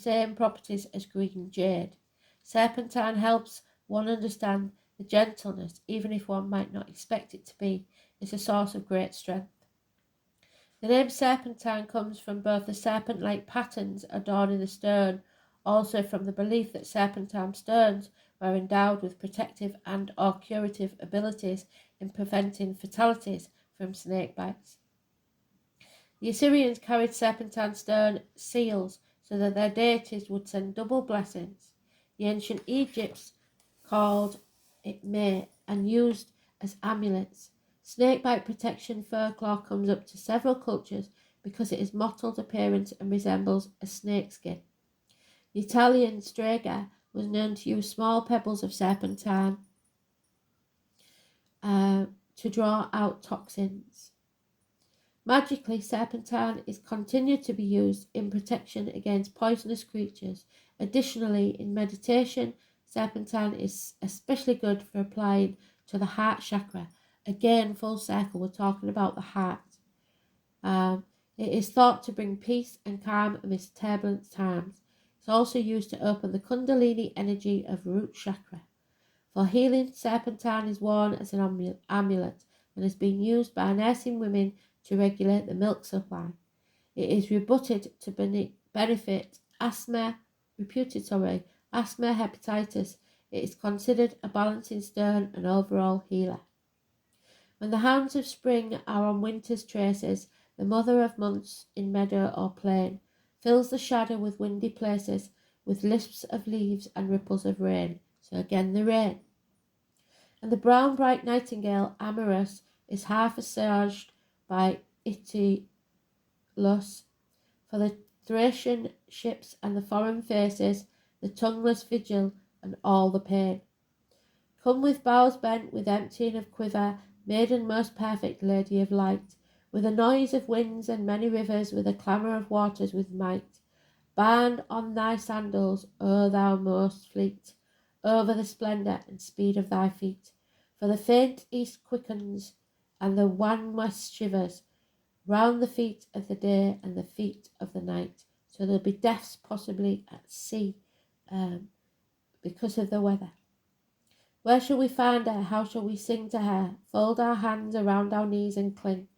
same properties as green jade. Serpentine helps one understand the gentleness, even if one might not expect it to be, is a source of great strength. The name serpentine comes from both the serpent-like patterns adorning the stone, also from the belief that serpentine stones were endowed with protective and or curative abilities in preventing fatalities from snake bites. The Assyrians carried serpentine stone seals so that their deities would send double blessings. The ancient Egypts called it may and used as amulets. Snakebite protection folklore comes up to several cultures because it is mottled appearance and resembles a snakeskin. The Italian strega was known to use small pebbles of serpentine to draw out toxins. Magically, serpentine is continued to be used in protection against poisonous creatures. Additionally, in meditation, serpentine is especially good for applying to the heart chakra. Again, full circle, we're talking about the heart. It is thought to bring peace and calm amidst turbulent times. It's also used to open the Kundalini energy of root chakra. For healing, serpentine is worn as an amulet and has been used by nursing women to regulate the milk supply. It is reputed to benefit asthma, hepatitis. It is considered a balancing stone and overall healer. When the hounds of spring are on winter's traces, the mother of months in meadow or plain fills the shadow with windy places, with lisps of leaves and ripples of rain. So again, the rain. And the brown bright nightingale, amorous, is half assuaged by Itylos, for the Thracian ships and the foreign faces, the tongueless vigil and all the pain. Come with bows bent, with emptying of quiver, maiden most perfect lady of light, with a noise of winds and many rivers, with a clamour of waters with might. Bound on thy sandals, O thou most fleet, over the splendour and speed of thy feet. For the faint east quickens, and the wan west shivers, round the feet of the day and the feet of the night. So there'll be deaths possibly at sea because of the weather. Where shall we find her? How shall we sing to her? Fold our hands around our knees and cling.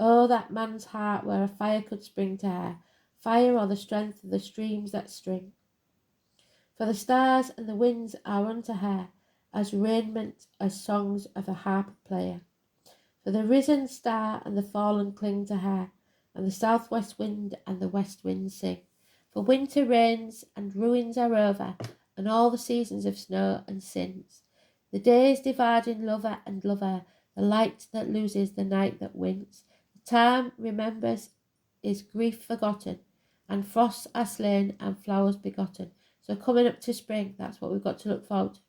Oh, that man's heart where a fire could spring to her, fire or the strength of the streams that string. For the stars and the winds are unto her as raiment, as songs of a harp player. For the risen star and the fallen cling to her, and the southwest wind and the west wind sing. For winter reigns and ruins are over, and all the seasons of snow and sins. The days dividing lover and lover, the light that loses, the night that wins. The time remembers is grief forgotten, and frosts are slain and flowers begotten. So coming up to spring, that's what we've got to look forward to.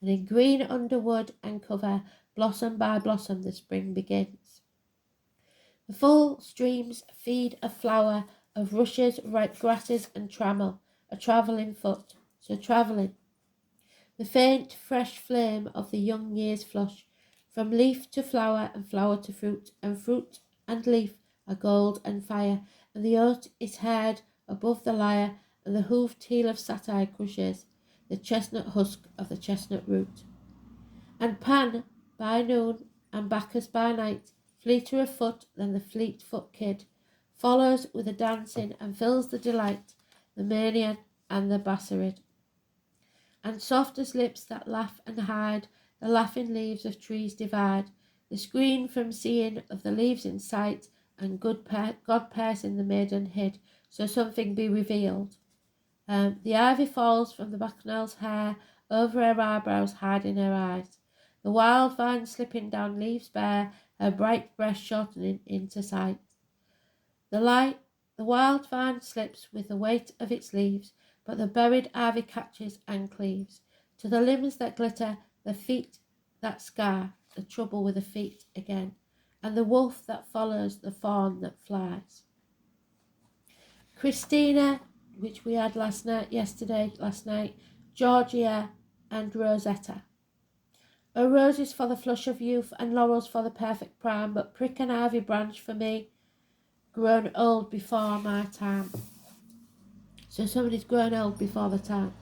And in green underwood and cover, blossom by blossom, the spring begins. The full streams feed a flower of rushes, ripe grasses and trammel, a travelling foot, so travelling. The faint, fresh flame of the young year's flush, from leaf to flower and flower to fruit, and fruit and leaf are gold and fire, and the oat is heard above the lyre, and the hoofed heel of satire crushes the chestnut husk of the chestnut root. And Pan by noon and Bacchus by night, fleeter of foot than the fleet-foot kid, follows with a dancing and fills the delight, the Mania and the Bassarid. And soft as lips that laugh and hide, the laughing leaves of trees divide, the screen from seeing of the leaves in sight, and God piercing the maiden hid, so something be revealed. The ivy falls from the bacchanal's hair, over her eyebrows hiding her eyes. The wild vine slipping down leaves bare, her bright breast shortening into sight. The wild vine slips with the weight of its leaves, but the buried ivy catches and cleaves. To the limbs that glitter, the feet that scar, the trouble with the feet again, and the wolf that follows the fawn that flies. Christina, which we had last night, Georgia and Rosetta. O roses for the flush of youth, and laurels for the perfect prime, but prick and ivy branch for me, grown old before my time. so somebody's grown old before the time.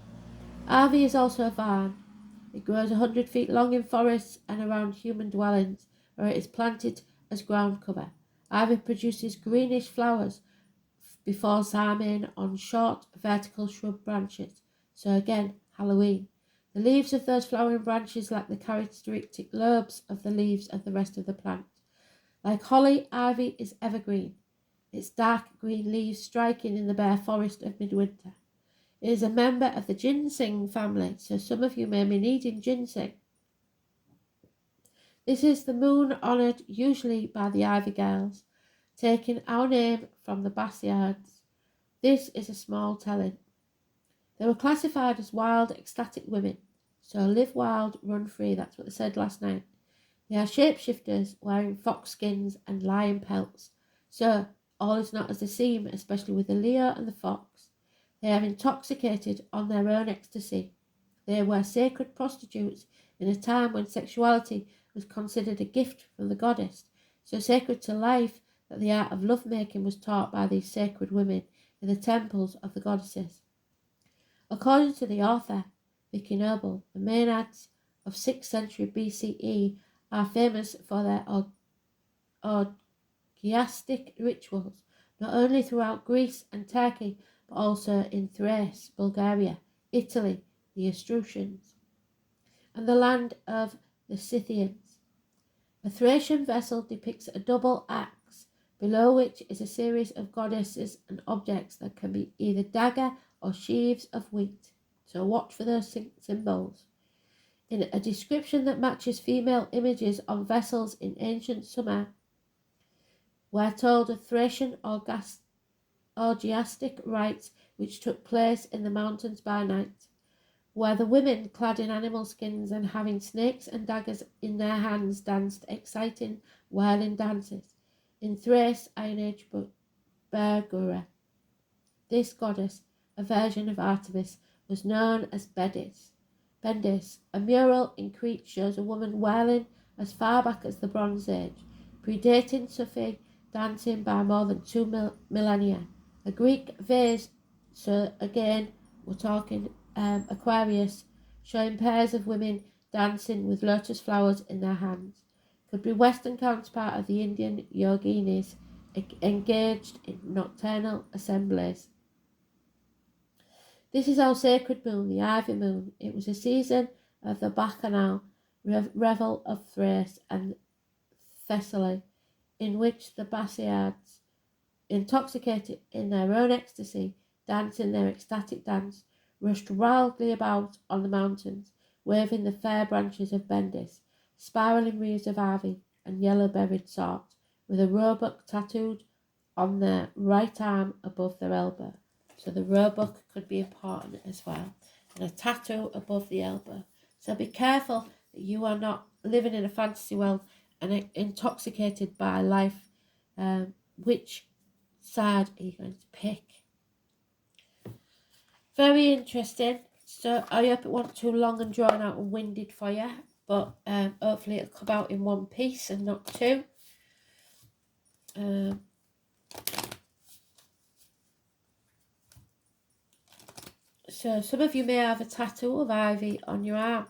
Ivy is also a vine. It grows 100 feet long in forests and around human dwellings, where it is planted as ground cover. Ivy produces greenish flowers before zyming on short vertical shrub branches. So again, Halloween. The leaves of those flowering branches lack the characteristic lobes of the leaves of the rest of the plant. Like holly, ivy is evergreen, its dark green leaves striking in the bare forest of midwinter. It is a member of the ginseng family, so some of you may be needing ginseng. This is the moon honoured usually by the ivy girls, taking our name from the Bastiards. This is a small telling. They were classified as wild, ecstatic women. So live wild, run free, that's what they said last night. They are shapeshifters wearing fox skins and lion pelts. So all is not as they seem, especially with the Leo and the fox. They are intoxicated on their own ecstasy. They were sacred prostitutes in a time when sexuality was considered a gift from the goddess, so sacred to life that the art of lovemaking was taught by these sacred women in the temples of the goddesses. According to the author, Vicky Noble, the Maenads of 6th century BCE are famous for their orgiastic rituals, not only throughout Greece and Turkey, but also in Thrace, Bulgaria, Italy, the Etruscans, and the land of the Scythians. A Thracian vessel depicts a double axe, below which is a series of goddesses and objects that can be either dagger or sheaves of wheat. So watch for those symbols. In a description that matches female images on vessels in ancient Sumer, we're told of Thracian orgiastic rites which took place in the mountains by night, where the women, clad in animal skins and having snakes and daggers in their hands, danced exciting, whirling dances. In Thrace, Iron Age Bergura, this goddess, a version of Artemis, was known as Bendis. A mural in Crete shows a woman whirling as far back as the Bronze Age, predating Sufi dancing by more than 2 millennia. A Greek vase, so again we're talking Aquarius, showing pairs of women dancing with lotus flowers in their hands. Could be Western counterpart of the Indian yoginis engaged in nocturnal assemblies. This is our sacred moon, the ivy moon. It was a season of the bacchanal revel of Thrace and Thessaly, in which the Bastiards, intoxicated in their own ecstasy, dancing their ecstatic dance, rushed wildly about on the mountains, waving the fair branches of Bendis, spiralling wreaths of ivy and yellow-berried salt, with a roebuck tattooed on their right arm above their elbow. So the roebuck could be important as well, and a tattoo above the elbow. So be careful that you are not living in a fantasy world and intoxicated by life. Which side are you going to pick? Very interesting. So I hope it wasn't too long and drawn out and winded for you, but hopefully it'll come out in one piece and not two. So some of you may have a tattoo of ivy on your arm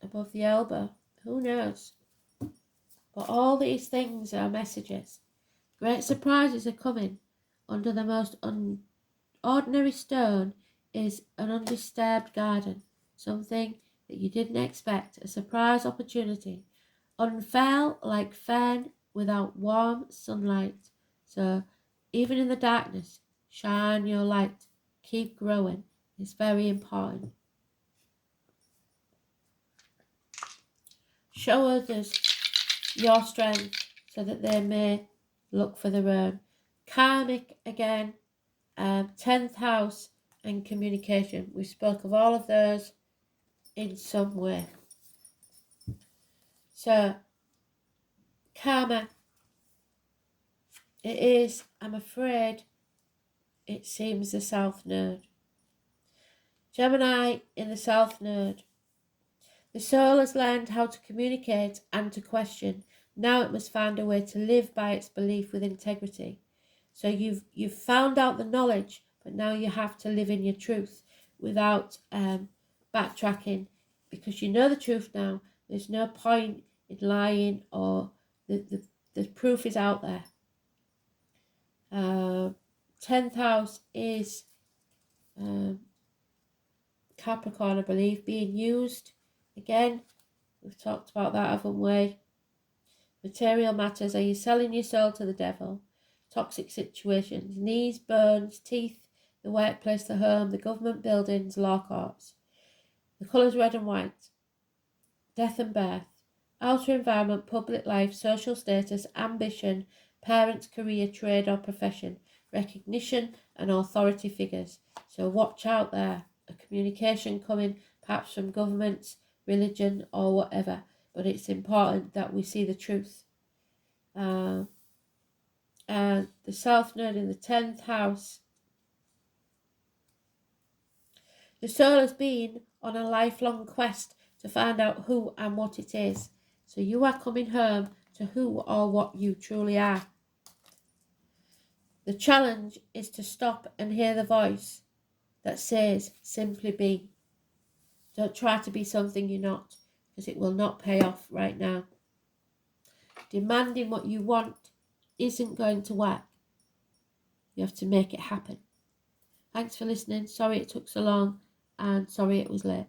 above the elbow. Who knows? But all these things are messages. Great surprises are coming. Under the most ordinary stone is an undisturbed garden. Something that you didn't expect. A surprise opportunity. Unfurl like fern without warm sunlight. So even in the darkness, shine your light. Keep growing. It's very important. Show others your strength so that they may look for their own. Karmic again, 10th house and communication. We spoke of all of those in some way. So, karma, it is, I'm afraid, it seems the South Node. Gemini in the South Node. The soul has learned how to communicate and to question. Now it must find a way to live by its belief with integrity. So you've found out the knowledge, but now you have to live in your truth without backtracking, because you know the truth now. There's no point in lying, or the proof is out there. 10th house is Capricorn, I believe, being used. Again, we've talked about that, haven't we? Material matters. Are you selling your soul to the devil? Toxic situations. Knees, bones, teeth, the workplace, the home, the government buildings, law courts. The colours red and white. Death and birth. Outer environment, public life, social status, ambition, parents, career, trade or profession, recognition and authority figures. So watch out there. A communication coming perhaps from governments, religion or whatever. But it's important that we see the truth. And the South Node in the 10th house. The soul has been on a lifelong quest to find out who and what it is. So you are coming home to who or what you truly are. The challenge is to stop and hear the voice that says, simply be. Don't try to be something you're not, because it will not pay off right now. Demanding what you want isn't going to work. You have to make it happen. Thanks for listening. Sorry it took so long, and sorry it was late.